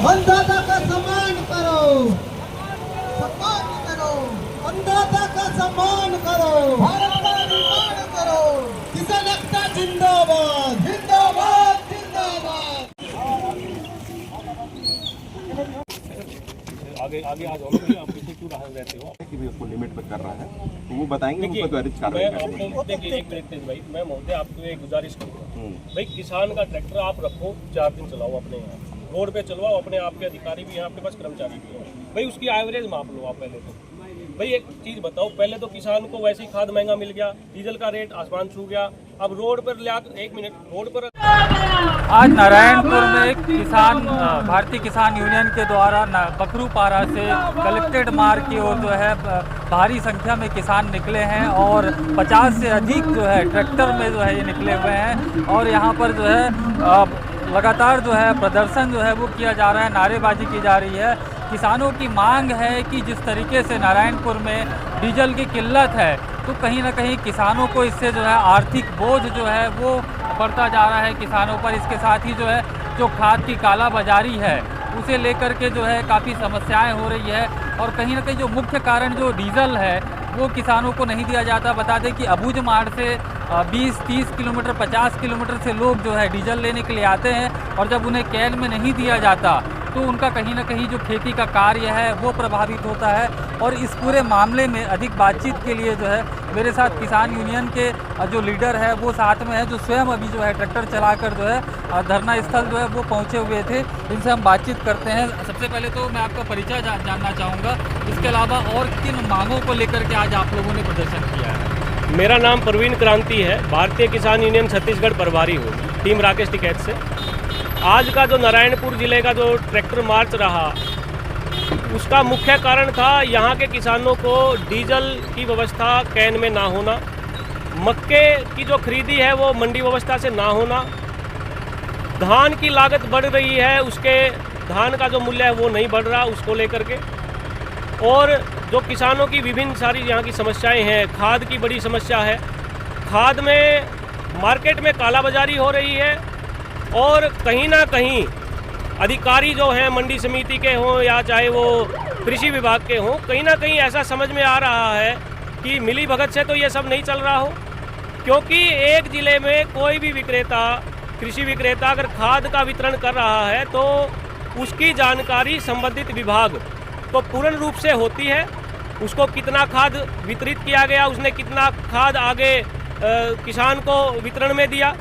अन्नदाता का सम्मान करो, सम्मान करो, अन्नदाता का सम्मान करो, भारत का निर्माण करो, किसान एकता जिंदाबाद, जिंदाबाद, जिंदाबाद। आगे आगे आ जाओ कि आप कितनी क्यों रहा रहते हो कि भी उसको लिमिट पे कर रहा है तो वो बताएंगे उनको त्वरित मैं कार्रवाई आपको देखिए एक मिनट तेज भाई, मैं महोदय आपको एक गुजारिश करूँगा भाई, किसान का ट्रैक्टर आप रखो 4 दिन चलाओ अपने यहाँ रोड पे चलवाओ, अपने आपके अधिकारी भी हैं, आपके पास कर्मचारी भी हैं भाई, उसकी एवरेज माप लो आप पहले तो। भाई एक चीज़ बताओ, पहले तो किसान को वैसे ही खाद महंगा मिल गया, डीजल का रेट आसमान छू गया, अब रोड पर ले एक मिनट रोड पर आज नारायणपुर में किसान भारतीय किसान यूनियन के द्वारा बकरूपारा से कलेक्टेड मार्ग की ओर जो है भारी संख्या में किसान निकले हैं और 50 से अधिक जो है ट्रैक्टर में जो है ये निकले हुए हैं और यहाँ पर जो है लगातार जो है प्रदर्शन जो है वो किया जा रहा है, नारेबाजी की जा रही है। किसानों की मांग है कि जिस तरीके से नारायणपुर में डीजल की किल्लत है तो कहीं ना कहीं किसानों को इससे जो है आर्थिक बोझ जो है वो बढ़ता जा रहा है किसानों पर। इसके साथ ही जो है जो खाद की काला बाजारी है उसे लेकर के जो है काफ़ी समस्याएं हो रही है और कहीं ना कहीं जो मुख्य कारण जो डीजल है वो किसानों को नहीं दिया जाता। बता दें कि अबूझ मार्ग से 20-30 किलोमीटर 50 किलोमीटर से लोग जो है डीजल लेने के लिए आते हैं और जब उन्हें कैन में नहीं दिया जाता तो उनका कहीं ना कहीं जो खेती का कार्य है वो प्रभावित होता है। और इस पूरे मामले में अधिक बातचीत के लिए जो है मेरे साथ किसान यूनियन के जो लीडर है वो साथ में है, जो स्वयं अभी जो है ट्रैक्टर चलाकर जो है धरना स्थल जो है वो पहुंचे हुए थे। इनसे हम बातचीत करते हैं। सबसे पहले तो मैं आपका परिचय जानना चाहूँगा, इसके अलावा और किन मांगों को लेकर के आज आप लोगों ने प्रदर्शन किया है? मेरा नाम प्रवीण क्रांति है, भारतीय किसान यूनियन छत्तीसगढ़ प्रभारी हूँ, टीम राकेश टिकैत से। आज का जो नारायणपुर जिले का जो ट्रैक्टर मार्च रहा उसका मुख्य कारण था यहाँ के किसानों को डीजल की व्यवस्था कैन में ना होना, मक्के की जो खरीदी है वो मंडी व्यवस्था से ना होना, धान की लागत बढ़ रही है उसके धान का जो मूल्य है वो नहीं बढ़ रहा उसको लेकर के, और जो किसानों की विभिन्न सारी यहाँ की समस्याएं हैं। खाद की बड़ी समस्या है, खाद में मार्केट में कालाबाजारी हो रही है और कहीं ना कहीं अधिकारी जो हैं मंडी समिति के हों या चाहे वो कृषि विभाग के हों, कहीं ना कहीं ऐसा समझ में आ रहा है कि मिली भगत से तो ये सब नहीं चल रहा हो, क्योंकि एक ज़िले में कोई भी विक्रेता कृषि विक्रेता अगर खाद का वितरण कर रहा है तो उसकी जानकारी संबंधित विभाग को पूर्ण रूप से होती है। उसको कितना खाद वितरित किया गया, उसने कितना खाद आगे किसान को वितरण में दिया,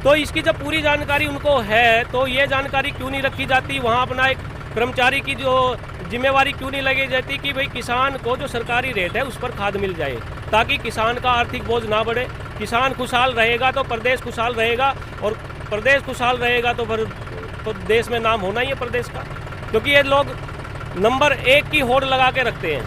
तो इसकी जब पूरी जानकारी उनको है तो ये जानकारी क्यों नहीं रखी जाती? वहाँ अपना एक कर्मचारी की जो जिम्मेवारी क्यों नहीं लगी जाती कि भाई किसान को जो सरकारी रेट है उस पर खाद मिल जाए, ताकि किसान का आर्थिक बोझ ना बढ़े। किसान खुशहाल रहेगा तो प्रदेश खुशहाल रहेगा, और प्रदेश खुशहाल रहेगा तो फिर तो देश में नाम होना ही है प्रदेश का। क्योंकि ये लोग नंबर 1 की होड़ लगा के रखते हैं,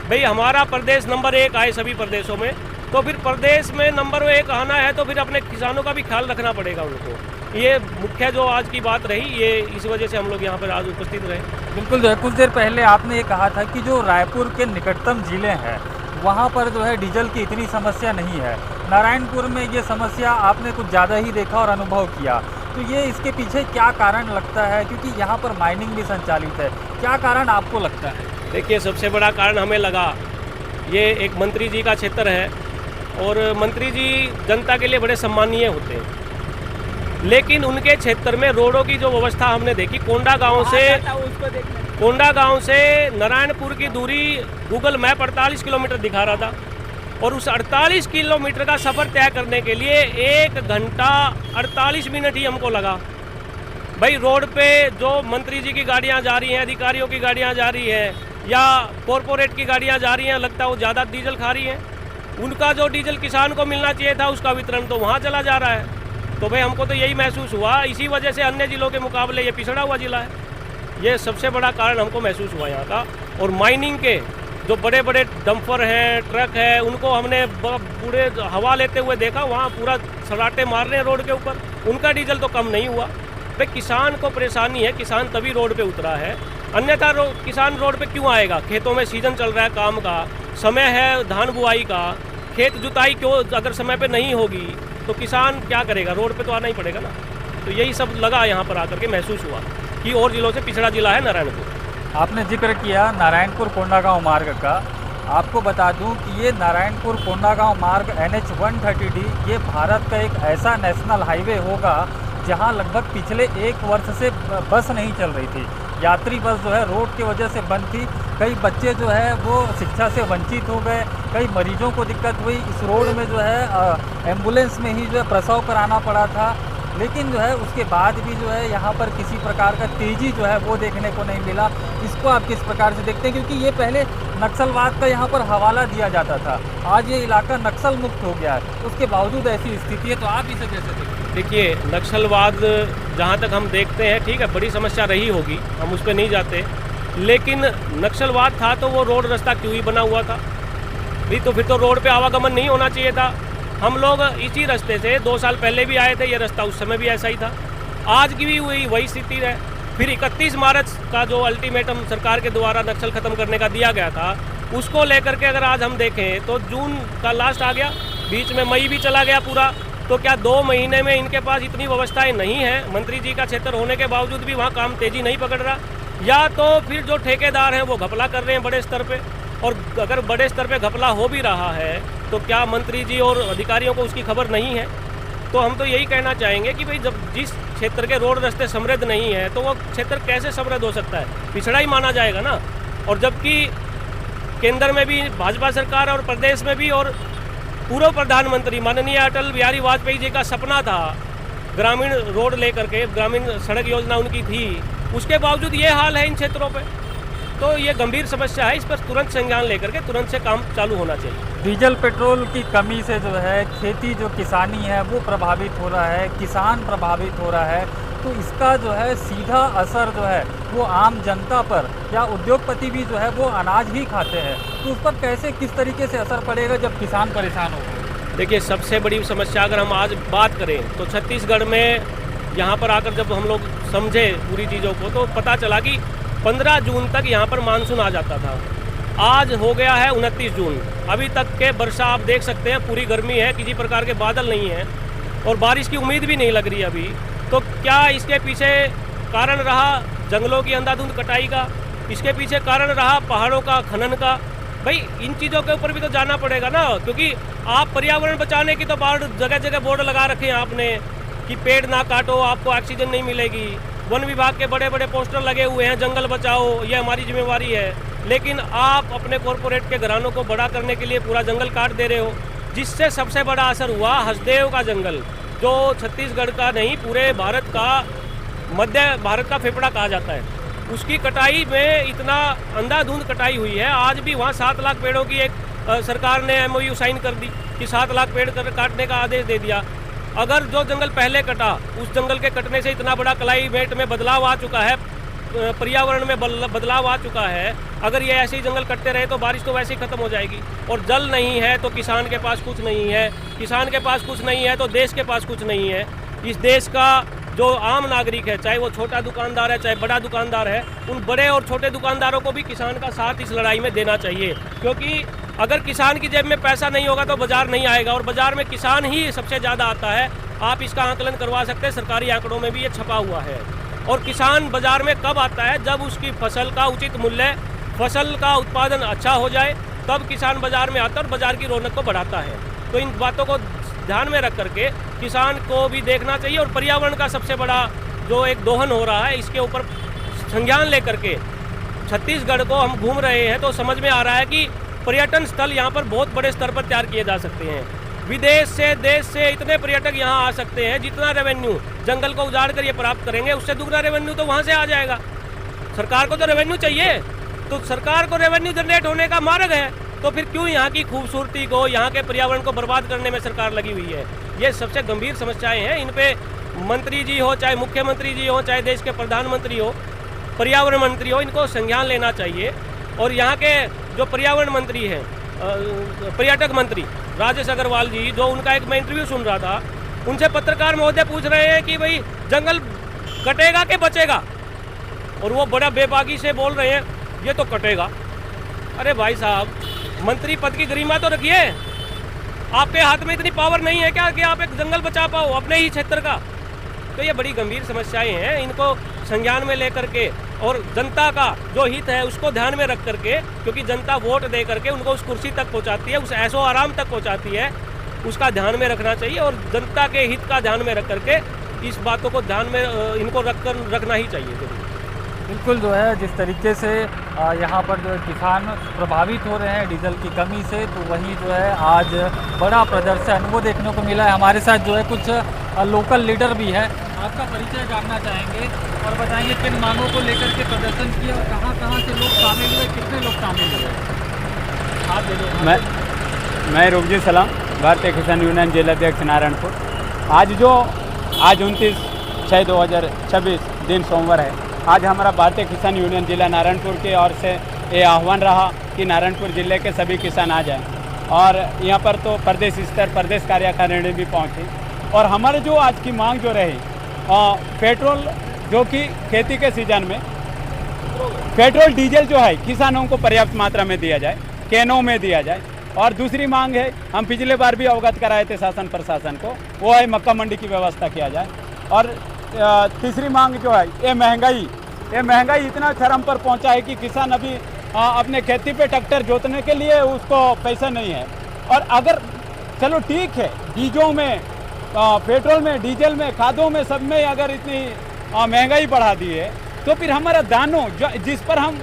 भाई हमारा प्रदेश नंबर 1 आए सभी प्रदेशों में, तो फिर प्रदेश में नंबर 1 आना है तो फिर अपने किसानों का भी ख्याल रखना पड़ेगा उनको। ये मुख्य जो आज की बात रही, ये इस वजह से हम लोग यहाँ पर आज उपस्थित रहे। बिल्कुल जो है, कुछ देर पहले आपने ये कहा था कि जो रायपुर के निकटतम जिले हैं वहाँ पर जो है डीजल की इतनी समस्या नहीं है, नारायणपुर में ये समस्या आपने कुछ ज़्यादा ही देखा और अनुभव किया, तो ये इसके पीछे क्या कारण लगता है? क्योंकि यहाँ पर माइनिंग भी संचालित है, क्या कारण आपको लगता है? देखिए, सबसे बड़ा कारण हमें लगा ये एक मंत्री जी का क्षेत्र है और मंत्री जी जनता के लिए बड़े सम्मानीय होते हैं, लेकिन उनके क्षेत्र में रोडों की जो व्यवस्था हमने देखी, कोंडा गांव से नारायणपुर की दूरी गूगल मैप 48 किलोमीटर दिखा रहा था, और उस 48 किलोमीटर का सफ़र तय करने के लिए 1 घंटा 48 मिनट ही हमको लगा। भाई रोड पे जो मंत्री जी की गाड़ियां जा रही हैं, अधिकारियों की गाड़ियां जा रही हैं या कॉरपोरेट की गाड़ियां जा रही हैं, लगता है वो ज़्यादा डीजल खा रही हैं। उनका जो डीजल किसान को मिलना चाहिए था उसका वितरण तो वहाँ चला जा रहा है। तो भाई हमको तो यही महसूस हुआ, इसी वजह से अन्य जिलों के मुकाबले ये पिछड़ा हुआ जिला है। ये सबसे बड़ा कारण हमको महसूस हुआ यहाँ का। और माइनिंग के जो बड़े बड़े डंपर हैं, ट्रक है, उनको हमने पूरे हवा लेते हुए देखा, वहाँ पूरा सराटे मार रहे हैं रोड के ऊपर, उनका डीजल तो कम नहीं हुआ। भाई किसान को परेशानी है, किसान तभी रोड पे उतरा है, अन्यथा किसान रोड पे क्यों आएगा? खेतों में सीजन चल रहा है, काम का समय है, धान बुआई का, खेत जुताई क्यों अगर समय पे नहीं होगी तो किसान क्या करेगा? रोड पे तो आना ही पड़ेगा ना। तो यही सब लगा यहाँ पर आकर के महसूस हुआ। कि और जिलों से पिछड़ा जिला है नारायणपुर। आपने जिक्र किया नारायणपुर कोंडागांव मार्ग का। आपको बता दूं कि ये नारायणपुर कोंडागांव मार्ग NH 130D ये भारत का एक ऐसा नेशनल हाईवे होगा जहां लगभग पिछले 1 वर्ष से बस नहीं चल रही थी। यात्री बस जो है रोड की वजह से बंद थी। कई बच्चे जो है वो शिक्षा से वंचित हो गए, कई मरीजों को दिक्कत हुई। इस रोड में जो है एम्बुलेंस में ही जो है प्रसव कराना पड़ा था। लेकिन जो है उसके बाद भी जो है यहाँ पर किसी प्रकार का तेज़ी जो है वो देखने को नहीं मिला। इसको आप किस प्रकार से देखते हैं, क्योंकि ये पहले नक्सलवाद का यहाँ पर हवाला दिया जाता था, आज ये इलाका नक्सल मुक्त हो गया है, उसके बावजूद ऐसी स्थिति है, तो आप इसे कैसे देखते हैं? देखिए, नक्सलवाद जहाँ तक हम देखते हैं, ठीक है, बड़ी समस्या रही होगी, हम उस पर नहीं जाते, लेकिन नक्सलवाद था तो वो रोड रास्ता क्यों ही बना हुआ था? नहीं तो फिर तो रोड पे आवागमन नहीं होना चाहिए था। हम लोग इसी रास्ते से 2 साल पहले भी आए थे, ये रास्ता उस समय भी ऐसा ही था, आज की भी वही स्थिति है। फिर 31 मार्च का जो अल्टीमेटम सरकार के द्वारा नक्सल खत्म करने का दिया गया था, उसको लेकर के अगर आज हम देखें तो जून का लास्ट आ गया, बीच में मई भी चला गया पूरा। तो क्या 2 महीने में इनके पास इतनी व्यवस्थाएं नहीं है? मंत्री जी का क्षेत्र होने के बावजूद भी वहाँ काम तेजी नहीं पकड़ रहा, या तो फिर जो ठेकेदार हैं वो घपला कर रहे हैं बड़े स्तर पे। और अगर बड़े स्तर पे घपला हो भी रहा है तो क्या मंत्री जी और अधिकारियों को उसकी खबर नहीं है? तो हम तो यही कहना चाहेंगे कि भाई जब जिस क्षेत्र के रोड रास्ते समृद्ध नहीं है तो वो क्षेत्र कैसे समृद्ध हो सकता है? पिछड़ा ही माना जाएगा ना। और जबकि केंद्र में भी भाजपा सरकार और प्रदेश में भी और पूर्व प्रधानमंत्री माननीय अटल बिहारी वाजपेयी जी का सपना था ग्रामीण रोड लेकर के, ग्रामीण सड़क योजना उनकी थी, उसके बावजूद ये हाल है इन क्षेत्रों पे। तो ये गंभीर समस्या है, इस पर तुरंत संज्ञान लेकर के तुरंत से काम चालू होना चाहिए। डीजल पेट्रोल की कमी से जो है खेती जो किसानी है वो प्रभावित हो रहा है, किसान प्रभावित हो रहा है, तो इसका जो है सीधा असर जो है वो आम जनता पर, या उद्योगपति भी जो है वो अनाज ही खाते हैं, तो उस पर कैसे किस तरीके से असर पड़ेगा जब किसान परेशान हो? देखिए, सबसे बड़ी समस्या अगर हम आज बात करें तो छत्तीसगढ़ में यहाँ पर आकर जब हम लोग समझे पूरी चीज़ों को तो पता चला कि 15 जून तक यहाँ पर मानसून आ जाता था। आज हो गया है 29 जून, अभी तक के वर्षा आप देख सकते हैं, पूरी गर्मी है, किसी प्रकार के बादल नहीं है और बारिश की उम्मीद भी नहीं लग रही अभी। तो क्या इसके पीछे कारण रहा जंगलों की अंधाधुंध कटाई का? इसके पीछे कारण रहा पहाड़ों का खनन का? भाई इन चीज़ों के ऊपर भी तो जाना पड़ेगा ना, क्योंकि आप पर्यावरण बचाने की तो जगह जगह बोर्ड लगा रखे हैं आपने कि पेड़ ना काटो, आपको ऑक्सीजन नहीं मिलेगी। वन विभाग के बड़े बड़े पोस्टर लगे हुए हैं, जंगल बचाओ, ये हमारी जिम्मेवारी है, लेकिन आप अपने कॉरपोरेट के घरानों को बड़ा करने के लिए पूरा जंगल काट दे रहे हो, जिससे सबसे बड़ा असर हुआ हसदेव का जंगल, जो छत्तीसगढ़ का नहीं पूरे भारत का, मध्य भारत का फेफड़ा कहा जाता है। उसकी कटाई में इतना अंधाधुंध कटाई हुई है। आज भी वहाँ 7 लाख पेड़ों की एक सरकार ने MOU साइन कर दी कि 7 लाख पेड़ काटने का आदेश दे दिया। अगर जो जंगल पहले कटा, उस जंगल के कटने से इतना बड़ा क्लाइमेट में बदलाव आ चुका है, पर्यावरण में बदलाव आ चुका है, अगर ये ऐसे ही जंगल कटते रहे तो बारिश तो वैसे ही खत्म हो जाएगी। और जल नहीं है तो किसान के पास कुछ नहीं है, किसान के पास कुछ नहीं है तो देश के पास कुछ नहीं है। इस देश का जो आम नागरिक है, चाहे वो छोटा दुकानदार है चाहे बड़ा दुकानदार है, उन बड़े और छोटे दुकानदारों को भी किसान का साथ इस लड़ाई में देना चाहिए, क्योंकि अगर किसान की जेब में पैसा नहीं होगा तो बाजार नहीं आएगा, और बाजार में किसान ही सबसे ज़्यादा आता है। आप इसका आकलन करवा सकते हैं, सरकारी आंकड़ों में भी ये छपा हुआ है। और किसान बाजार में कब आता है? जब उसकी फसल का उचित मूल्य, फसल का उत्पादन अच्छा हो जाए, तब किसान बाजार में आता है और बाजार की रौनक को बढ़ाता है। तो इन बातों को ध्यान में रख करके किसान को भी देखना चाहिए, और पर्यावरण का सबसे बड़ा जो एक दोहन हो रहा है, इसके ऊपर संज्ञान लेकर के छत्तीसगढ़ को हम घूम रहे हैं तो समझ में आ रहा है कि पर्यटन स्थल यहाँ पर बहुत बड़े स्तर पर तैयार किए जा सकते हैं। विदेश से, देश से इतने पर्यटक यहाँ आ सकते हैं, जितना रेवेन्यू जंगल को उजाड़ कर ये प्राप्त करेंगे, उससे दुगना रेवेन्यू तो वहाँ से आ जाएगा। सरकार को तो रेवेन्यू चाहिए, तो सरकार को रेवेन्यू जनरेट होने का मार्ग है, तो फिर क्यों यहाँ की खूबसूरती को, यहाँ के पर्यावरण को बर्बाद करने में सरकार लगी हुई है? ये सबसे गंभीर समस्याएं हैं। इन पे मंत्री जी हो, चाहे मुख्यमंत्री जी हो, चाहे देश के प्रधानमंत्री हो, पर्यावरण मंत्री हो, इनको संज्ञान लेना चाहिए। और यहाँ के जो पर्यावरण मंत्री हैं, पर्यटक मंत्री राजेश अग्रवाल जी, जो उनका एक मैं इंटरव्यू सुन रहा था, उनसे पत्रकार महोदय पूछ रहे हैं कि भाई जंगल कटेगा कि बचेगा, और वो बड़ा बेबाकी से बोल रहे हैं ये तो कटेगा। अरे भाई साहब, मंत्री पद की गरिमा तो रखिए, आपके हाथ में इतनी पावर नहीं है क्या कि आप एक जंगल बचा पाओ अपने ही क्षेत्र का? तो ये बड़ी गंभीर समस्याएं हैं, इनको संज्ञान में लेकर के और जनता का जो हित है उसको ध्यान में रख करके, क्योंकि जनता वोट दे करके उनको उस कुर्सी तक पहुंचाती है, उस ऐशो आराम तक पहुंचाती है, उसका ध्यान में रखना चाहिए और जनता के हित का ध्यान में रख करके इस बातों को ध्यान में इनको रखना ही चाहिए जरूर। बिल्कुल जो है जिस तरीके से यहाँ पर जो है किसान प्रभावित हो रहे हैं डीजल की कमी से, तो वहीं जो है आज बड़ा प्रदर्शन वो देखने को मिला है। हमारे साथ जो है कुछ लोकल लीडर भी है, आपका परिचय जानना चाहेंगे और बताएंगे किन मांगों को लेकर के प्रदर्शन किया और कहाँ से लोग शामिल हुए, कितने लोग शामिल हुए। आप दे दो। मैं रुखजी सलाम, भारतीय किसान यूनियन जिलाध्यक्ष नारायणपुर। आज 29/6/2026 दिन सोमवार है। आज हमारा भारतीय किसान यूनियन जिला नारायणपुर की ओर से ये आह्वान रहा कि नारायणपुर जिले के सभी किसान आ जाएं और यहाँ पर तो प्रदेश स्तर प्रदेश कार्यकारिणी भी पहुँची। और हमारे जो आज की मांग जो रही, पेट्रोल जो कि खेती के सीजन में पेट्रोल डीजल जो है किसानों को पर्याप्त मात्रा में दिया जाए, कैनों में दिया जाए। और दूसरी मांग है, हम पिछले बार भी अवगत कराए थे शासन प्रशासन को, वो है मक्का मंडी की व्यवस्था किया जाए। और तीसरी मांग जो है ये महंगाई इतना चरम पर पहुंचा है कि किसान अभी अपने खेती पे ट्रैक्टर जोतने के लिए उसको पैसा नहीं है। और अगर चलो ठीक है, बीजों में, पेट्रोल में, डीजल में, खादों में, सब में अगर इतनी महंगाई बढ़ा दी है तो फिर हमारा दानों जिस पर हम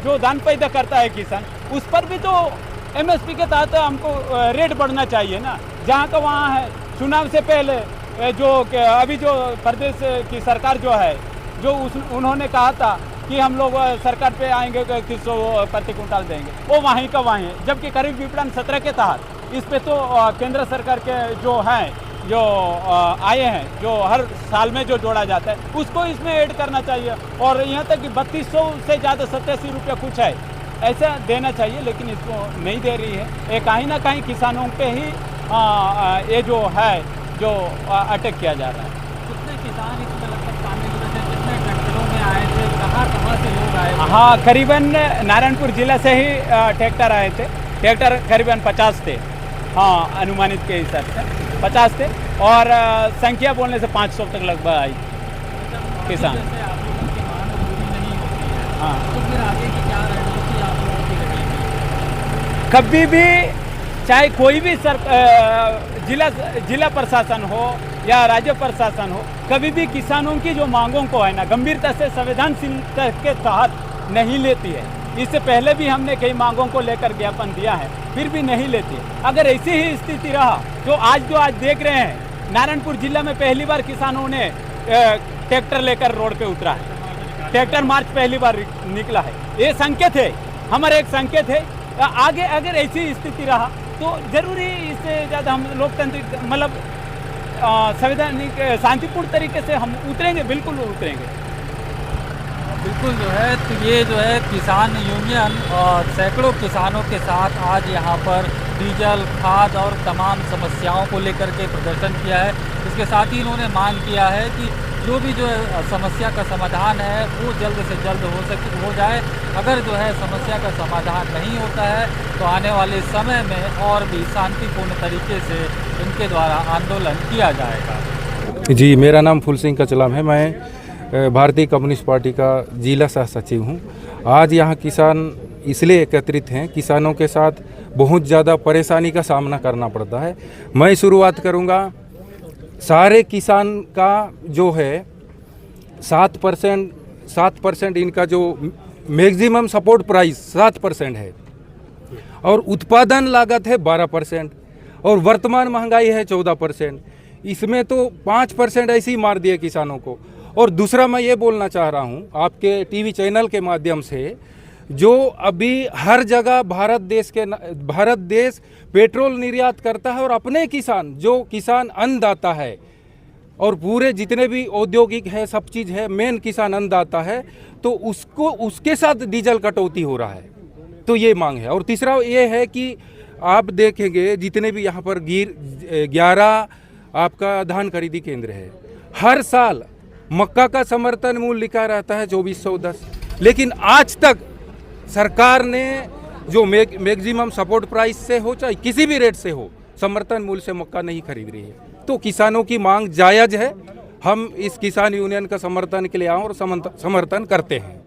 जो दान पैदा करता है किसान, उस पर भी तो MSP के तहत हमको रेट बढ़ना चाहिए ना। जहाँ का वहाँ है। चुनाव से पहले अभी जो प्रदेश की सरकार जो है, उन्होंने कहा था कि हम लोग सरकार पे आएंगे 300 प्रति क्विंटल देंगे, वो वहीं का वहीं है। जबकि खरीफ विपणन 17 के तहत इस पे तो केंद्र सरकार के जो आए हैं, जो हर साल में जो जोड़ा जाता है, उसको इसमें ऐड करना चाहिए। और यहाँ तक कि 3200 से ज़्यादा 87 रुपये कुछ है, ऐसा देना चाहिए, लेकिन इसको नहीं दे रही है। ये कहीं ना कहीं किसानों पे ही ये जो है जो अटैक किया जा रहा है। कितने किसान इसमें लगभग शामिल हुए थे, कितने ट्रैक्टरों में आए थे, कहाँ से लोग आए थे? हाँ, करीबन नारायणपुर जिला से ही ट्रैक्टर आए थे। ट्रैक्टर करीबन 50 थे, हाँ, अनुमानित के हिसाब से 50 थे। और संख्या बोलने से 500 तक लगभग आई किसान। हाँ, तो फिर आगे की क्या रणनीति आप लोगों की रहेगी? कभी भी चाहे कोई भी जिला प्रशासन हो या राज्य प्रशासन हो, कभी भी किसानों की जो मांगों को है ना गंभीरता से, संवेदनशीलता के तहत नहीं लेती है। इससे पहले भी हमने कई मांगों को लेकर ज्ञापन दिया है, फिर भी नहीं लेती है। अगर ऐसी ही स्थिति रहा तो आज देख रहे हैं, नारायणपुर जिला में पहली बार किसानों ने ट्रैक्टर लेकर रोड पे उतरा है। ट्रैक्टर मार्च पहली बार निकला है। ये संकेत है, हमारा एक संकेत है। आगे अगर ऐसी स्थिति रहा तो जरूरी इससे ज़्यादा हम लोकतांत्रिक मतलब संवैधानिक शांतिपूर्ण तरीके से हम उतरेंगे, बिल्कुल उतरेंगे। बिल्कुल जो है, तो ये जो है किसान यूनियन और सैकड़ों किसानों के साथ आज यहाँ पर डीजल, खाद और तमाम समस्याओं को लेकर के प्रदर्शन किया है। इसके साथ ही इन्होंने मांग किया है कि जो भी जो है समस्या का समाधान है वो जल्द से जल्द हो जाए। अगर जो है समस्या का समाधान नहीं होता है तो आने वाले समय में और भी शांतिपूर्ण तरीके से इनके द्वारा आंदोलन किया जाएगा। जी, मेरा नाम फूल सिंह कचलाम है। मैं भारतीय कम्युनिस्ट पार्टी का जिला सह सचिव हूँ। आज यहाँ किसान इसलिए एकत्रित हैं, किसानों के साथ बहुत ज़्यादा परेशानी का सामना करना पड़ता है। मैं शुरुआत करूँगा, सारे किसान का जो है 7% इनका जो मैक्सिमम सपोर्ट प्राइस 7% है और उत्पादन लागत है 12% और वर्तमान महंगाई है 14%। इसमें तो 5% ऐसे ही मार दिए किसानों को। और दूसरा मैं ये बोलना चाह रहा हूँ आपके टीवी चैनल के माध्यम से, जो अभी हर जगह भारत देश पेट्रोल निर्यात करता है और अपने किसान, जो किसान अन्नदाता है और पूरे जितने भी औद्योगिक है, सब चीज़ है, मेन किसान अन्नदाता है, तो उसके साथ डीजल कटौती हो रहा है। तो ये मांग है। और तीसरा ये है कि आप देखेंगे जितने भी यहाँ पर 11 आपका धान खरीदी केंद्र है, हर साल मक्का का समर्थन मूल्य लिखा रहता है 2410, लेकिन आज तक सरकार ने जो मैक्सिमम सपोर्ट प्राइस से हो चाहे किसी भी रेट से हो, समर्थन मूल्य से मक्का नहीं खरीद रही है। तो किसानों की मांग जायज़ है, हम इस किसान यूनियन का समर्थन के लिए आए और समर्थन करते हैं।